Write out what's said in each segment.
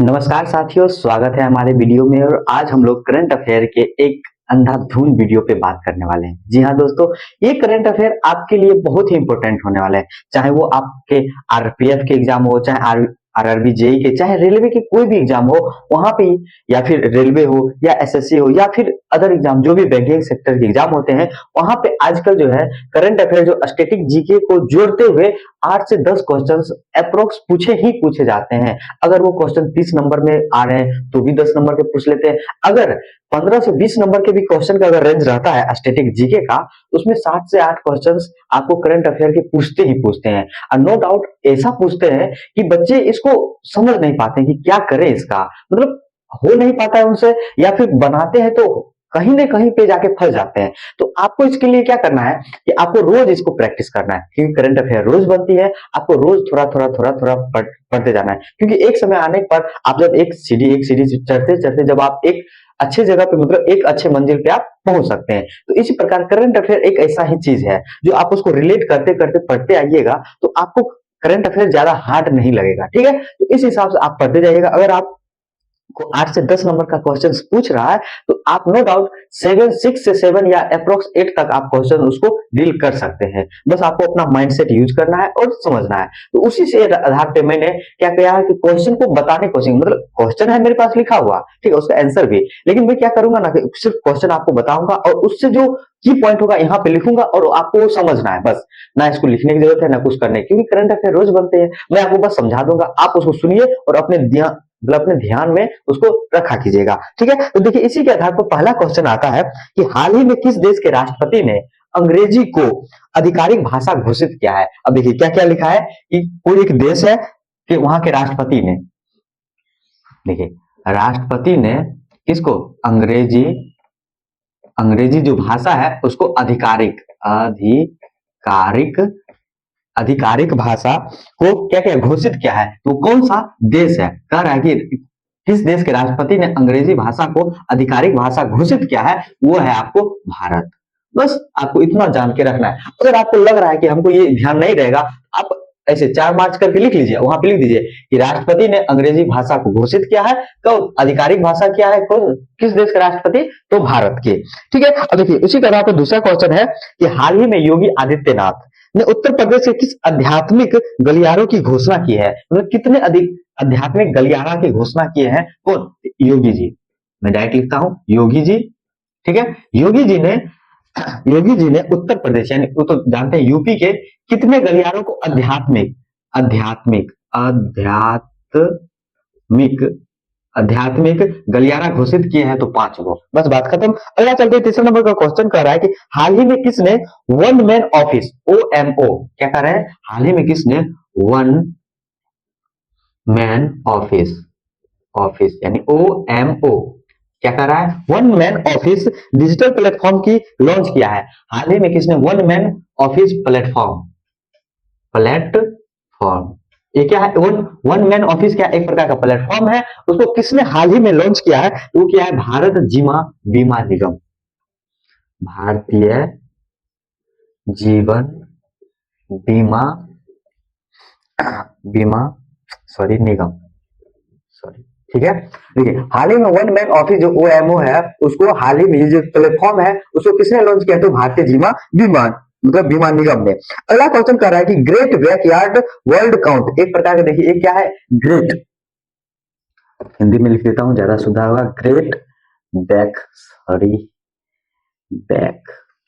नमस्कार साथियों, स्वागत है हमारे वीडियो में। और आज हम लोग करंट अफेयर के एक अंधाधुंध वीडियो पे बात करने वाले हैं। जी हाँ दोस्तों, ये करंट अफेयर आपके लिए बहुत ही इंपॉर्टेंट होने वाला है। चाहे वो आपके आरपीएफ के एग्जाम हो, चाहे आरआरबी जेई के, चाहे रेलवे के कोई भी एग्जाम हो वहां पे, या फिर रेलवे हो या एसएससी हो या फिर अदर एग्जाम, जो भी बैंकिंग सेक्टर के एग्जाम होते हैं वहां पे आजकल जो है करंट अफेयर जो स्टैटिक जीके को जोड़ते हुए 8 से 10 क्वेश्चंस अप्रोक्स पूछे ही पूछे जाते हैं। अगर वो क्वेश्चन 30 नंबर में आ रहे हैं तो भी 10 नंबर के पूछ लेते हैं। अगर 15 से 20 नंबर के भी क्वेश्चन का अगर रेंज रहता है स्टैटिक जीके का, उसमें 7 से 8 क्वेश्चंस आपको करंट अफेयर के पूछते ही पूछते हैं। और नो डाउट ऐसा पूछते हैं कि बच्चे इसको समझ नहीं पाते कि क्या करें इसका, मतलब हो नहीं पाता है उनसे, या फिर बनाते हैं तो कहीं ना कहीं पे जाके फंस जाते हैं। तो आपको इसके लिए क्या करना है कि आपको रोज इसको प्रैक्टिस करना है, क्योंकि करंट अफेयर रोज बनती है। आपको रोज थोड़ा थोड़ा थोड़ा थोड़ा पढ़ते जाना है, क्योंकि एक समय आने पर आप जब एक सीढ़ी चढ़ते चढ़ते जब आप एक अच्छे जगह पे, मतलब एक अच्छे मंजिल पे आप पहुंच सकते हैं। तो इसी प्रकार करंट अफेयर एक ऐसा ही चीज है जो आप उसको रिलेट करते करते पढ़ते आइएगा तो आपको करंट अफेयर ज्यादा हार्ड नहीं लगेगा। ठीक है, तो इस हिसाब से आप पढ़ते जाइएगा। अगर आप को 8 से 10 नंबर का क्वेश्चन पूछ रहा है तो आप नो डाउट 6 से 7 या अप्रोक्स 8 तक आप क्वेश्चन उसको डील कर सकते हैं। बस आपको अपना माइंडसेट यूज करना है और समझना है। तो उसी से आधार पे मैंने क्या किया है कि क्वेश्चन को बताने कोशिश, मतलब क्वेश्चन है मेरे पास लिखा हुआ, ठीक है, उसका आंसर भी, लेकिन मैं क्या करूंगा ना कि सिर्फ क्वेश्चन आपको बताऊंगा और उससे जो की पॉइंट होगा यहाँ पे लिखूंगा और आपको वो समझना है बस। ना इसको लिखने की जरूरत है ना कुछ करने की, क्योंकि करंट अफेयर रोज बनते हैं। मैं आपको बस समझा दूंगा, आप उसको सुनिए और अपने ध्यान में उसको रखा कीजिएगा। ठीक है, तो देखिए इसी के आधार पर पहला क्वेश्चन आता है कि हाल ही में किस देश के राष्ट्रपति ने अंग्रेजी को आधिकारिक भाषा घोषित किया है। अब देखिए क्या क्या लिखा है कि कोई एक देश है कि वहां के राष्ट्रपति ने, देखिए राष्ट्रपति ने किसको, अंग्रेजी, अंग्रेजी जो भाषा है उसको आधिकारिक आधिकारिक आधिकारिक भाषा को क्या क्या घोषित किया है। तो कौन सा देश है, कह रहा है कि किस देश के राष्ट्रपति ने अंग्रेजी भाषा को आधिकारिक भाषा घोषित किया है, वो है आपको भारत। बस आपको इतना जान के रखना है। अगर आपको लग रहा है कि हमको ये ध्यान नहीं रहेगा, आप ऐसे 4 मार्च करके लिख लीजिए, वहां पे लिख दीजिए कि राष्ट्रपति ने अंग्रेजी भाषा को घोषित किया है। कब आधिकारिक भाषा क्या है, कौन किस देश के राष्ट्रपति, तो भारत के। ठीक है, अब देखिए उसी के आधार पर दूसरा क्वेश्चन है कि हाल ही में योगी आदित्यनाथ ने उत्तर प्रदेश के किस आध्यात्मिक गलियारों की घोषणा की है, मतलब कितने अधिक आध्यात्मिक गलियारा की घोषणा किए हैं, कौन, योगी जी। मैं डायरेक्ट लिखता हूं योगी जी। ठीक है, योगी जी ने उत्तर प्रदेश, यानी वो तो जानते हैं यूपी के, कितने गलियारों को आध्यात्मिक आध्यात्मिक आध्यात्मिक आध्यात्मिक गलियारा घोषित किए हैं, तो 5 गो। बस बात खत्म। अगला चलते तीसरे नंबर का क्वेश्चन कर रहा है कि हाल ही में किसने वन मैन ऑफिस OMO, क्या कर रहे हैं, हाल ही में किसने वन मैन ऑफिस ऑफिस यानी OMO क्या कर रहा है, one man office digital platform की लॉन्च किया है। हाल ही में किसने one man office platform platform ये क्या है, वन मैन ऑफिस क्या एक प्रकार का प्लेटफॉर्म है, उसको किसने हाल ही में लॉन्च किया है, वो क्या है, भारत जीमा बीमा निगम, भारतीय जीवन बीमा बीमा सॉरी निगम सॉरी। ठीक है, देखिए हाल ही में वन मैन ऑफिस जो OMO है उसको हाल ही में जो प्लेटफॉर्म है उसको किसने लॉन्च किया, तो भारतीय जीवा बीमा, मतलब बीमा निगम ने। अगला क्वेश्चन कर रहा है कि ग्रेट बैकयार्ड वर्ल्ड काउंट, एक प्रकार का, देखिए एक क्या है, ग्रेट, हिंदी में लिख देता हूं ज्यादा सुधार होगा, ग्रेट बैक सॉरी बैक,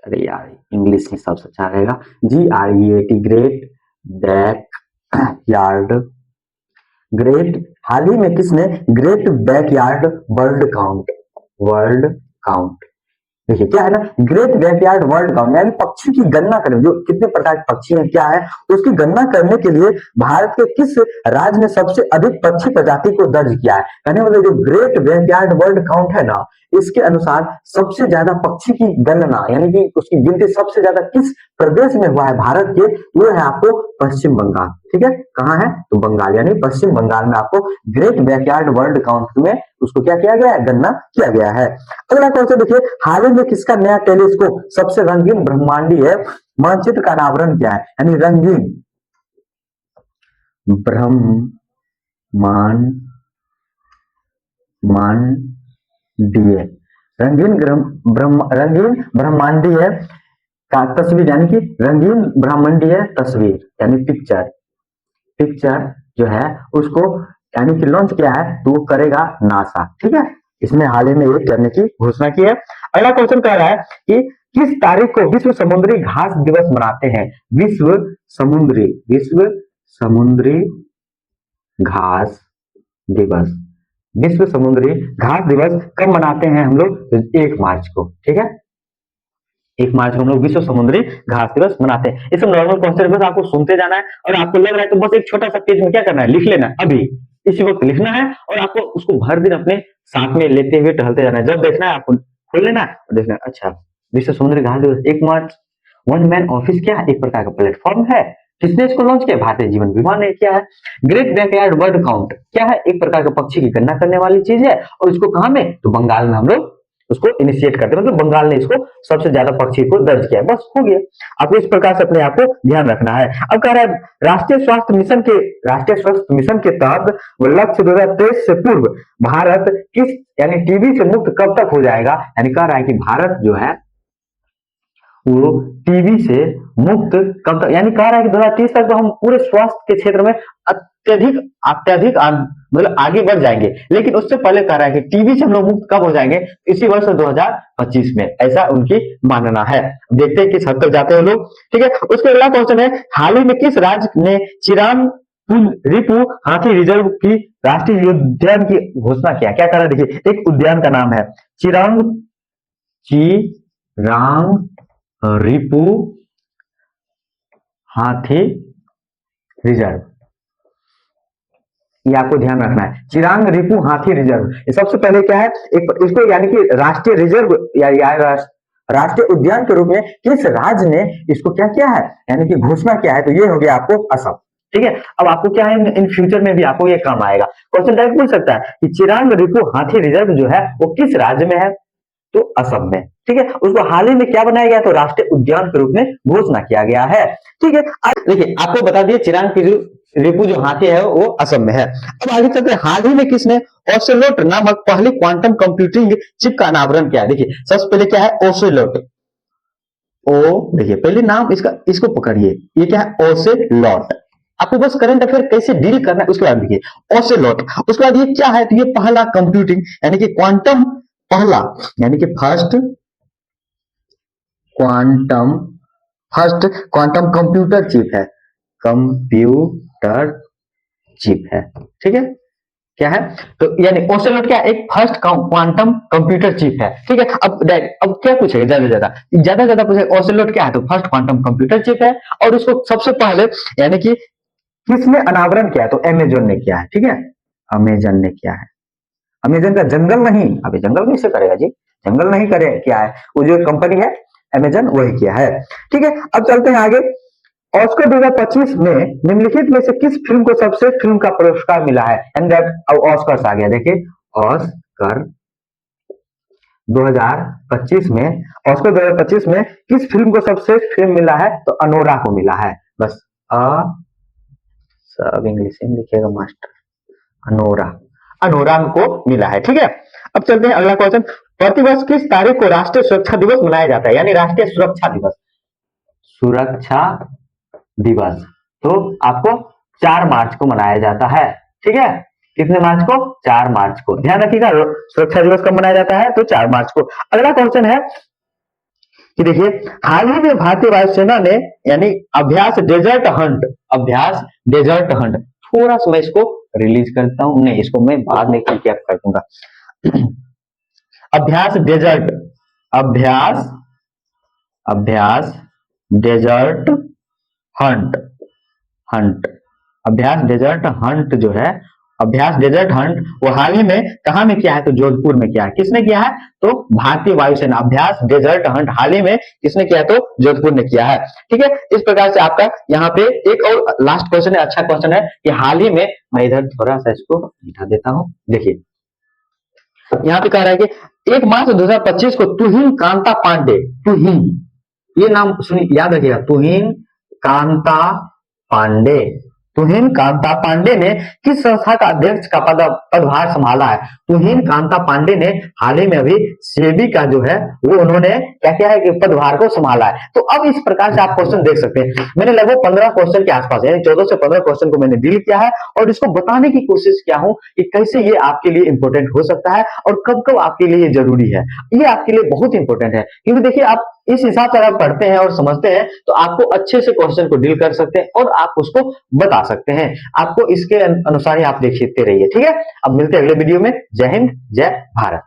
अरे यार इंग्लिश में सबसे अच्छा रहेगा, GREAT, great backyard, great, हाल ही में किसने ग्रेट बैकयार्ड वर्ल्ड काउंट, देखिए क्या है ना, ग्रेट बैकयार्ड वर्ल्ड काउंट यानी पक्षी की गणना करें, जो कितने प्रकार के पक्षी हैं क्या है, उसकी गणना करने के लिए भारत के किस राज्य ने सबसे अधिक पक्षी प्रजाति को दर्ज किया है। कहने वाले जो ग्रेट बैकयार्ड वर्ल्ड काउंट है ना, इसके अनुसार सबसे ज्यादा पक्षी की गणना यानी कि उसकी गिनती सबसे ज्यादा किस प्रदेश में हुआ है भारत के, वो है आपको पश्चिम बंगाल। ठीक है, कहाँ है, तो बंगाल, यानी पश्चिम बंगाल में आपको ग्रेट बैकयार्ड वर्ल्ड काउंट में उसको क्या किया गया है, गणना किया गया है। अगला क्वेश्चन देखिए, हाल ही में किसका नया टेलीस्कोप सबसे रंगीन ब्रह्मांडीय मानचित्र का अनावरण किया है, यानी रंगीन ब्रह्मांड ब्रह्मांडीय, रंगीन ब्रह्मांडीय का तस्वीर, यानी कि रंगीन ब्रह्मांडीय तस्वीर यानी पिक्चर, जो है उसको यानी कि लॉन्च किया है, तो वो करेगा नासा। ठीक है, इसने हाल ही में ये करने की घोषणा की है। अगला क्वेश्चन कह रहा है कि किस तारीख को विश्व समुद्री घास दिवस मनाते हैं? विश्व समुद्री घास दिवस, विश्व समुद्री घास दिवस कब मनाते हैं हम लोग? 1 मार्च को। ठीक है, 1 मार्च को हम लोग विश्व समुद्री घास दिवस मनाते हैं। इसमें नॉर्मल क्वेश्चन बस आपको सुनते जाना है, और आपको लग रहा है तो बस एक छोटा सा पेज में क्या करना है, लिख लेना है, अभी इसी वक्त लिखना है, और आपको उसको भर दिन अपने साथ में लेते हुए टहलते जाना है। जब देखना है आपको खोल लेना है और देखना है, अच्छा विश्व समुद्री घास दिवस 1 मार्च। वन मैन ऑफिस क्या है? एक प्रकार का प्लेटफॉर्म है। किसने इसको लॉन्च किया? भारतीय जीवन बीमा ने किया है। ग्रेट बैकयार्ड बर्ड काउंट क्या है? एक प्रकार का पक्षी की गणना करने वाली चीज है, और इसको कहां में? तो बंगाल में हम लोग उसको इनिशिएट करते हैं, मतलब बंगाल ने इसको सबसे ज्यादा पक्षी को दर्ज किया। बस हो गया, आपको इस प्रकार से अपने आप को ध्यान रखना है। अब कह रहा है राष्ट्रीय स्वास्थ्य मिशन के तहत लक्ष्य 2023 से पूर्व भारत किस यानी टीबी से मुक्त कब तक हो जाएगा? यानी कह रहा है कि भारत जो है वो टीबी से मुक्त कब तक, यानी कह रहा है कि 2030 तक तो हम पूरे स्वास्थ्य के क्षेत्र में अत्यधिक मतलब आगे बढ़ जाएंगे, लेकिन उससे पहले कह रहा है कि टीबी से हम लोग मुक्त कब हो जाएंगे? इसी वर्ष 2025 में, ऐसा उनकी मानना है। देखते हैं किस हद तक जाते हैं लोग। ठीक है, उसके अगला क्वेश्चन है, हाल ही में किस राज्य ने चिरांग रिपु हाथी रिजर्व की राष्ट्रीय उद्यान की घोषणा किया? क्या कर रहा है, देखिए एक उद्यान का नाम है चिरांग रिपु हाथी रिजर्व, ये आपको ध्यान रखना है, चिरांग रिपु हाथी रिजर्व। ये सबसे पहले क्या है, एक इसको यानी कि राष्ट्रीय रिजर्व या राष्ट्रीय उद्यान के रूप में किस राज्य ने इसको क्या किया है, यानी कि घोषणा किया है? तो ये हो गया आपको असम। ठीक है, अब आपको क्या है, इन फ्यूचर में भी आपको ये काम आएगा। क्वेश्चन डायरेक्ट पूछ सकता है कि चिरांग रिपु हाथी रिजर्व जो है वो किस राज्य में है? तो असम में। ठीक है, उसको हाल ही में क्या बनाया गया? तो राष्ट्रीय उद्यान के रूप में घोषणा किया गया है। ठीक है, देखिए आपको बता दिए चिरांग की जो रिपु जो हाथी है वो असम में है। अब आगे चलते हैं, हाल ही में किसने ओसेलोट नामक पहली क्वांटम कंप्यूटिंग चिप का अनावरण किया? देखिए सबसे पहले क्या है, ओसेलोट। देखिए पहले नाम इसको पकड़िए, ये क्या है? ओसेलोट। आपको बस करंट अफेयर कैसे डील करना है उसके बाद देखिए ओसेलोट। उसके बाद ये क्या है? तो ये पहला कंप्यूटिंग यानी कि क्वांटम, पहला यानी कि फर्स्ट क्वांटम कंप्यूटर चिप है, ठीक है, क्या है? तो यानी ओसेलोट क्या, एक फर्स्ट क्वांटम कंप्यूटर चिप है। ठीक है, अब क्या पूछेगा, ज्यादा पूछेगा ओसेलोट क्या है? तो फर्स्ट क्वांटम कंप्यूटर चिप है, और उसको सबसे पहले यानी कि किसने अनावरण किया? तो अमेजन ने किया है। ठीक है, अमेजन ने किया है। अमेजन का जंगल नहीं, अभी जंगल कैसे करेगा जी, जंगल नहीं करे, क्या है वो जो कंपनी है अमेजन, वही किया है। ठीक है, अब चलते हैं आगे। ऑस्कर 2025 में निम्नलिखित में से किस फिल्म को सर्वश्रेष्ठ फिल्म का पुरस्कार मिला है? एंड अब ऑस्कर आ गया, देखिए ऑस्कर 2025 में, ऑस्कर 2025 में किस फिल्म को सर्वश्रेष्ठ फिल्म मिला है? तो अनोरा को मिला है। बस सब इंग्लिश में लिखिएगा मास्टर, अनोरा को मिला है। ठीक है, अब चलते हैं अगला क्वेश्चन। प्रतिवर्ष किस तारीख को राष्ट्रीय सुरक्षा दिवस मनाया जाता है? यानी राष्ट्रीय सुरक्षा दिवस तो आपको 4 मार्च को मनाया जाता है। ठीक है, कितने मार्च को? 4 मार्च को। ध्यान रखिएगा, सुरक्षा दिवस कब मनाया जाता है? तो 4 मार्च को। अगला क्वेश्चन है कि देखिए हाल ही में भारतीय वायुसेना ने यानी अभ्यास डेजर्ट हंट, थोड़ा सा मैं इसको रिलीज करता हूं, नहीं इसको मैं बाद में क्या कर दूंगा। अभ्यास डेजर्ट हंट जो है, अभ्यास डेजर्ट हंट वो हाल ही में कहां में किया है? तो जोधपुर में किया है। किसने किया है? तो भारतीय वायुसेना। अभ्यास डेजर्ट हंट हाल ही में किसने किया? तो जोधपुर ने किया है। ठीक है, इस प्रकार से आपका यहाँ पे एक और लास्ट क्वेश्चन है, अच्छा क्वेश्चन है कि हाल ही में, मैं इधर थोड़ा सा इसको मिटा देता हूं। देखिए यहाँ पे कह रहा है कि 1 मार्च 2025 को तुहिन कांता पांडे, ये नाम सुनिए, याद रखिएगा, तुहिन कांता पांडे तुहिन कांता पांडे ने किस संस्था का अध्यक्ष का पदभार संभाला है? तुहिन कांता पांडे ने हाल ही में अभी सेबी का जो है वो उन्होंने क्या किया है कि पदभार को संभाला है। तो अब इस प्रकार से आप क्वेश्चन देख सकते हैं। मैंने लगभग 15 क्वेश्चन के आसपास यानी 14 से 15 क्वेश्चन को मैंने डील किया है और इसको बताने की कोशिश किया हूं कि कैसे ये आपके लिए इंपॉर्टेंट हो सकता है और कब कब आपके लिए ये जरूरी है। ये आपके लिए बहुत इंपॉर्टेंट है क्योंकि देखिए आप इस हिसाब से अगर पढ़ते हैं और समझते हैं तो आपको अच्छे से क्वेश्चन को डील कर सकते हैं और आप उसको बता सकते हैं। आपको इसके अनुसार ही आप देखते रहिए, ठीक है। अब मिलते हैं अगले वीडियो में। जय हिंद, जय भारत।